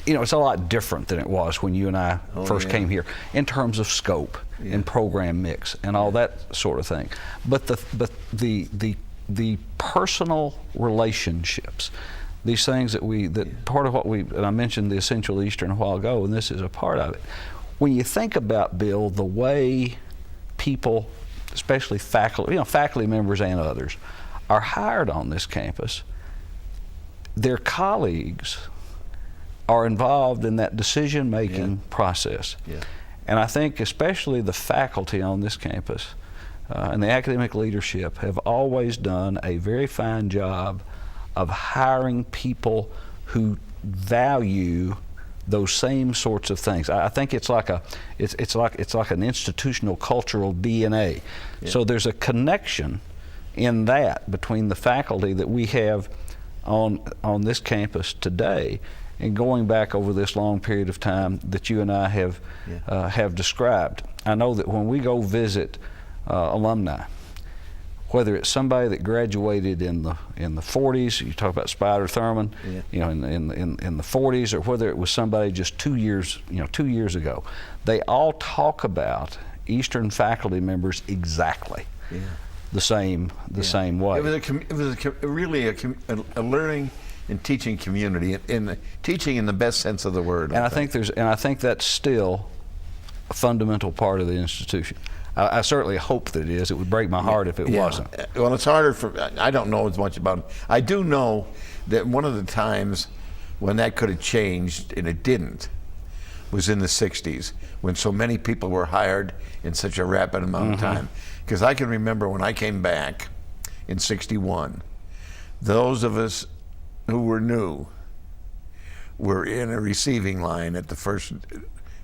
it's a lot different than it was when you and I first came here in terms of scope and program mix and all that sort of thing. But the personal relationships, these things that part of what and I mentioned the Essential Eastern a while ago, and this is a part of it. When you think about, Bill, the way people, especially faculty members and others, are hired on this campus, their colleagues are involved in that decision-making process. Yeah. And I think especially the faculty on this campus and the academic leadership have always done a very fine job of hiring people who value those same sorts of things. I think it's like an institutional cultural DNA. Yeah. So there's a connection in that between the faculty that we have on this campus today and going back over this long period of time that you and I have described. I know that when we go visit alumni, whether it's somebody that graduated in the 40s, you talk about Spider Thurman, in the 40s, or whether it was somebody just 2 years ago, they all talk about Eastern faculty members exactly the same way. It was really a learning and teaching community, teaching in the best sense of the word. And I think that's still a fundamental part of the institution. I certainly hope that it is. It would break my heart if it wasn't. Well, it's harder I don't know as much about it. I do know that one of the times when that could have changed, and it didn't, was in the 60s, when so many people were hired in such a rapid amount of time. Because I can remember when I came back in 61, those of us who were new were in a receiving line at the first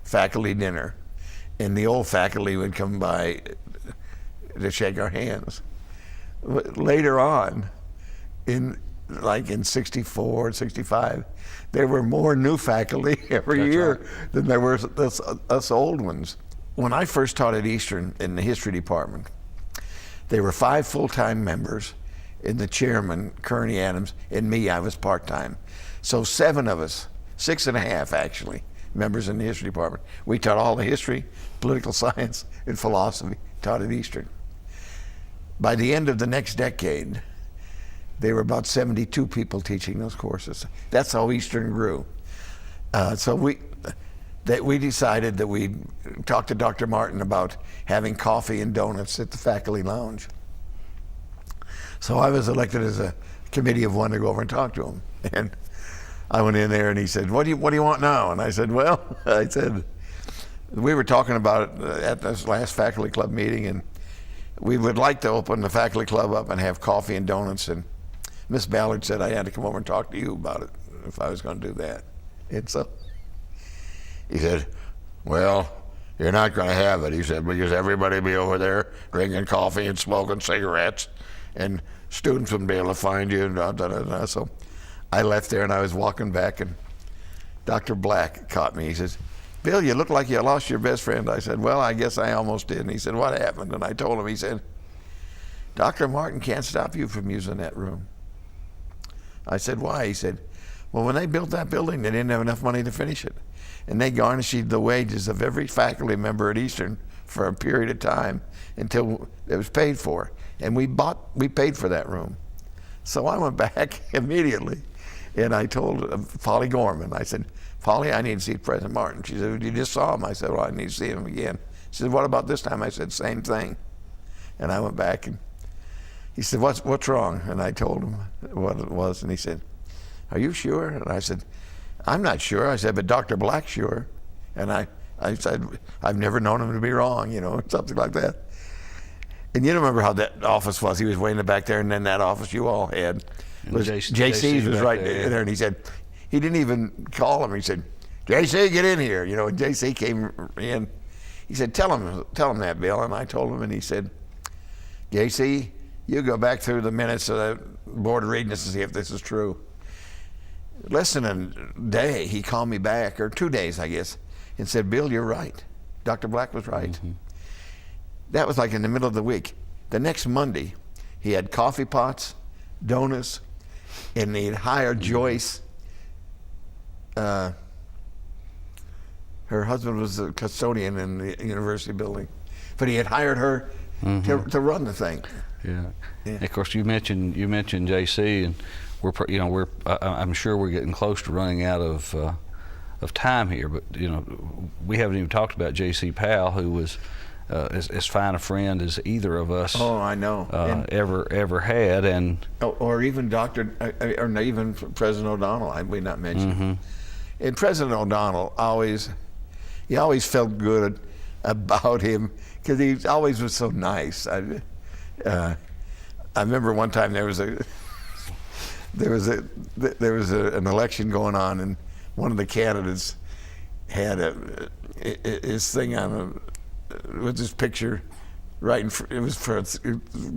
faculty dinner, and the old faculty would come by to shake our hands. Later on, in 64, 65, there were more new faculty every year than there were us old ones. When I first taught at Eastern in the history department, there were 5 full-time members, and the chairman, Kearney Adams, and me, I was part-time. So 7 of us, 6.5 actually, members in the history department. We taught all the history, political science, and philosophy, taught at Eastern. By the end of the next decade, there were about 72 people teaching those courses. That's how Eastern grew. So we decided that we'd talk to Dr. Martin about having coffee and donuts at the faculty lounge. So I was elected as a committee of one to go over and talk to him. And I went in there and he said, what do you want now? And I said, we were talking about it at this last faculty club meeting, and we would like to open the faculty club up and have coffee and donuts. And Miss Ballard said I had to come over and talk to you about it if I was going to do that. And so he said, well, you're not going to have it. He said, because everybody will be over there drinking coffee and smoking cigarettes, and students wouldn't be able to find you. And So I left there, and I was walking back, and Dr. Black caught me. He says, Bill, you look like you lost your best friend. I said, well, I guess I almost did. And he said, what happened? And I told him. He said, Dr. Martin can't stop you from using that room. I said, why? He said, well, when they built that building, they didn't have enough money to finish it. And they garnished the wages of every faculty member at Eastern for a period of time until it was paid for. And we paid for that room. So I went back immediately, and I told Polly Gorman, I said, Polly, I need to see President Martin. She said, you just saw him. I said, well, I need to see him again. She said, what about this time? I said, same thing. And I went back, and he said, what's wrong? And I told him what it was, and he said, are you sure? And I said, I'm not sure. I said, but Dr. Black's sure. And I said, I've never known him to be wrong, something like that. And you remember how that office was. He was way in the back there, and then that office you all had. JC's was right there, and he said, he didn't even call him. He said, JC, get in here. And JC came in. He said, tell him that, Bill. And I told him, and he said, JC, you go back through the minutes of the Board of Regents and see if this is true. Less than a day, he called me back, or 2 days, I guess, and said, Bill, you're right. Dr. Black was right. Mm-hmm. That was like in the middle of the week. The next Monday, he had coffee pots, donuts, and he'd hired Joyce Her husband was a custodian in the university building, but he had hired her to run the thing. Yeah. And of course, you mentioned JC, and I'm sure we're getting close to running out of time here. But we haven't even talked about JC Powell, who was as fine a friend as either of us. Oh, I know. Ever had, and or even or even President O'Donnell. We not mentioned. And President O'Donnell always felt good about him because he always was so nice. I remember one time there was an election going on, and one of the candidates had his thing on with his picture right it was for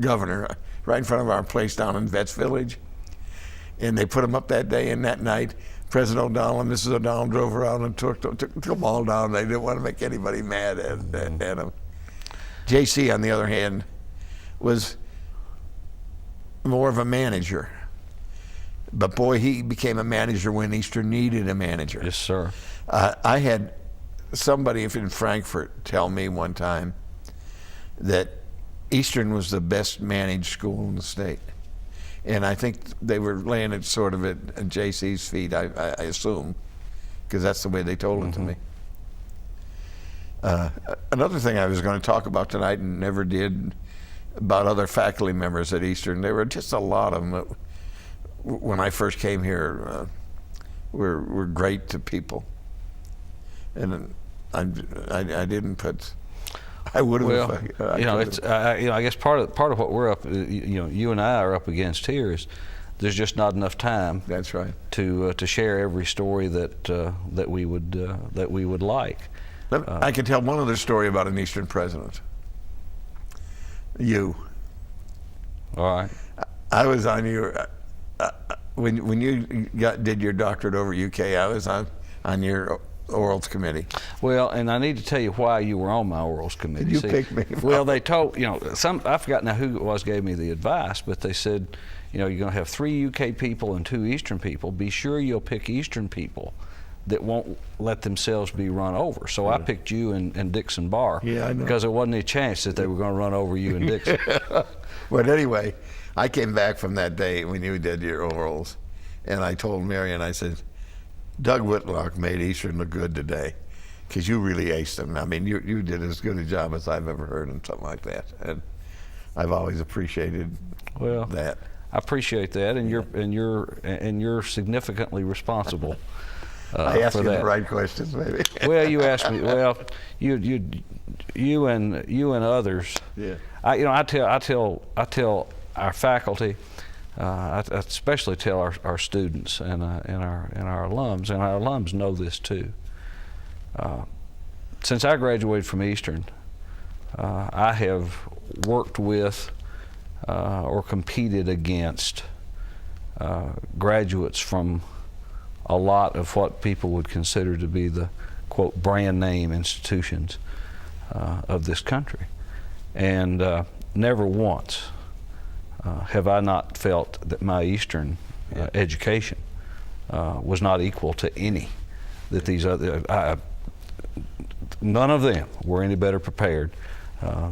governor right in front of our place down in Vets Village, and they put him up that day and that night. President O'Donnell and Mrs. O'Donnell drove around and took them all down. They didn't want to make anybody mad at him. JC, on the other hand, was more of a manager. But boy, he became a manager when Eastern needed a manager. Yes, sir. I had somebody in Frankfurt tell me one time that Eastern was the best managed school in the state. And I think they were laying it sort of at JC's feet, I assume, because that's the way they told it to me. Another thing I was going to talk about tonight and never did, about other faculty members at Eastern. There were just a lot of them that, when I first came here, were great to people. And I didn't put. I would have. Well, I guess part of what we're up, you and I are up against here is there's just not enough time. That's right. To share every story that we would like. I can tell one other story about an Eastern president. You. All right. I was on your when you did your doctorate over UK. I was on your orals committee. Well, and I need to tell you why you were on my orals committee. You picked me. Well, they told I forgot now who it was gave me the advice, but they said, you're going to have 3 UK people and 2 Eastern people. Be sure you'll pick Eastern people that won't let themselves be run over. So I picked you and Dixon Barr. Yeah, I know. Because there wasn't any chance that they were going to run over you and Dixon. But anyway, I came back from that day when you did your orals, and I told Marion, I said, Doug Whitlock made Eastern look good today, because you really aced them. I mean, you did as good a job as I've ever heard in something like that, and I've always appreciated that. I appreciate that, and you're significantly responsible. I asked for you that. the right questions, maybe. Well, you asked me. Well, you and others. Yeah. I tell our faculty. I especially tell our students and our alums, and our alums know this too. Since I graduated from Eastern, I have worked with or competed against graduates from a lot of what people would consider to be the, quote, brand name institutions of this country. And never once have I not felt that my Eastern education was not equal to any that these other, none of them were any better prepared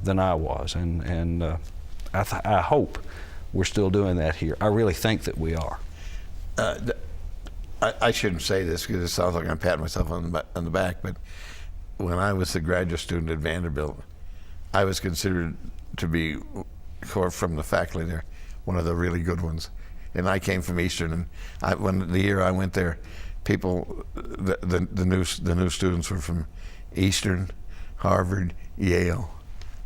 than I was. And I hope we're still doing that here. I really think that we are. I shouldn't say this because it sounds like I'm patting myself on the back, but when I was a graduate student at Vanderbilt, I was considered to be, from the faculty there, one of the really good ones. And I came from Eastern, and when the year I went there, people, the new students were from Eastern, Harvard, Yale,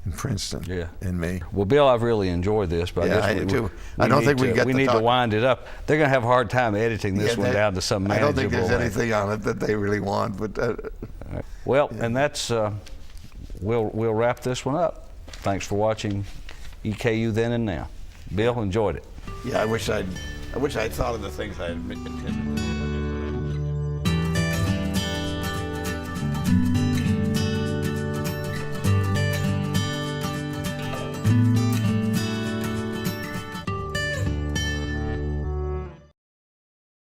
and Princeton. Yeah. And me. Well, Bill, I've really enjoyed this, but I do too. I don't think we need to wind it up. They're going to have a hard time editing this one down to some manageable. I don't think there's anything on it that they really want, but. Well, and that's we'll wrap this one up. Thanks for watching EKU Then and Now. Bill, enjoyed it. Yeah, I wish I'd thought of the things I had intended.